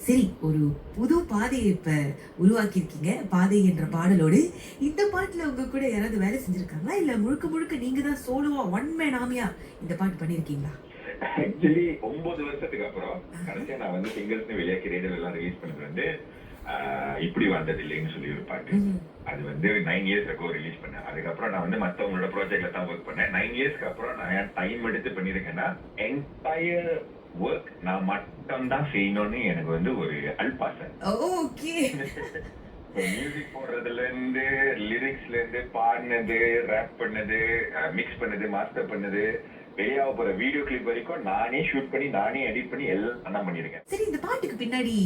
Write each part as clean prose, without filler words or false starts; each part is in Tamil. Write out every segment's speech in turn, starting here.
சரி, ஒரு புது பாதைய இப்ப உருவாக்கியிருக்கீங்க. பாதை என்ற பாடலோடு. இந்த பாட்டுல உங்க கூட யாராவது வேலை செஞ்சிருக்காங்களா? இல்ல முழுக்க முழுக்க நீங்க தான் சோலோவா ஒன் மேன் ஆர்மியா இந்த பாட்டு பண்ணியிருக்கீங்களா? ஆக்சுவலி 9 வருஷத்துக்கு அப்புறம் ஆஹா. கடைசியா நான் வந்து சிங்கர்ஸ்னு வெளியாக்கி ரேடியோ எல்லாம் ரிலீஸ் பண்ணது வந்து இப்படி வந்தது இல்லைன்னு சொல்லி ஒரு பாட்டு. ம்ஹ்ம். அது வந்து 9 இயர்ஸ் அகோ ரிலீஸ் பண்ணேன். அதுக்கப்புறம் நான் வந்து மத்தவங்களோட ப்ராஜெக்ட்ல தான் ஒர்க் பண்ணேன். 9 இயர்ஸ்க்கு அப்புறம் நான் ஏன் டைம் எடுத்து பண்ணியிருக்கேன்னா, என்டையர் ஒர்க் நான் மட்டும் தான் செய்யணும்னு எனக்கு வந்து ஒரு அல்பாசை. ஓகே. மியூசிக் போடுறதுல இருந்து லிரிக்ஸ்ல இருந்து பாடினது, ரேப் பண்ணது, மிக்ஸ் பண்ணது, மாஸ்டர் பண்ணது, வெளியாக போற வீடியோ கிளிப் வரைக்கும் நானே ஷூட் பண்ணி நானே எடிட் பண்ணி எல்லாம் நான் பண்ணிருக்கேன். சரி, இந்த பாட்டுக்கு பின்னாடி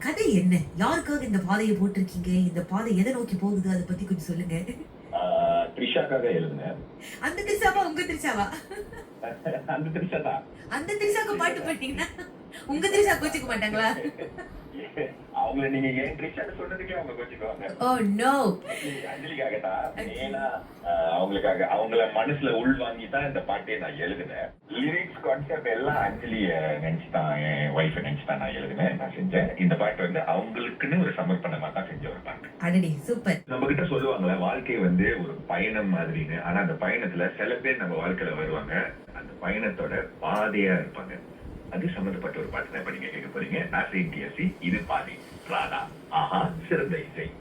கதை என்ன? யாருக்காக இந்த பாதைய போட்டிருக்கீங்க? இந்த பாதை எத நோக்கி போகுது? அத பத்தி கொஞ்சம் சொல்லுங்க. த்ரிஷாக்காக எழுதினேன். அந்த திரிசாவா? உங்க திரிசாவா? அந்த த்ரிஷா தான். அந்த திரிசாக்கு பாட்டு பாட்டீங்கன்னா, உங்க திரிசா கோச்சுக்க மாட்டாங்களா? அவங்கள நீங்க ஏன் த்ரிஷான்னு சொன்னதுக்கே அவங்க கோச்சுக்குவாங்க. Oh no. அஞ்சலிக்காக தான். ஏன்னா அவங்களுக்காக அவங்கள மனசுல உள் வாங்கி தான் இந்த பாட்டே நான் எழுதினேன். லிரிக்ஸ் கான்செப்ட் எல்லாம் அஞ்சலிய நினைச்சுதான், என் ஒய்ஃபை நினைச்சுதான் நான் எழுதினேன், நான் செஞ்சேன். இந்த பாட்டு வந்து அவங்களுக்குன்னு ஒரு சமர்ப்பணமா தான் செஞ்ச ஒரு பாட்டு. அடடே சூப்பர். நம்ம கிட்ட சொல்லுவாங்களே வாழ்க்கை வந்து ஒரு பயணம் மாதிரின்னு. ஆனா அந்த பயணத்துல சில பேர் நம்ம வாழ்க்கையில வருவாங்க, அந்த பயணத்தோட பாதையா இருப்பாங்க. அது சம்பந்தப்பட்ட ஒரு பாட்டு தான் இப்ப நீங்க கேட்க போறீங்க. ஆசை டிஎஸ்சி இது பாதி ராதா. ஆஹா சிறந்த இசை.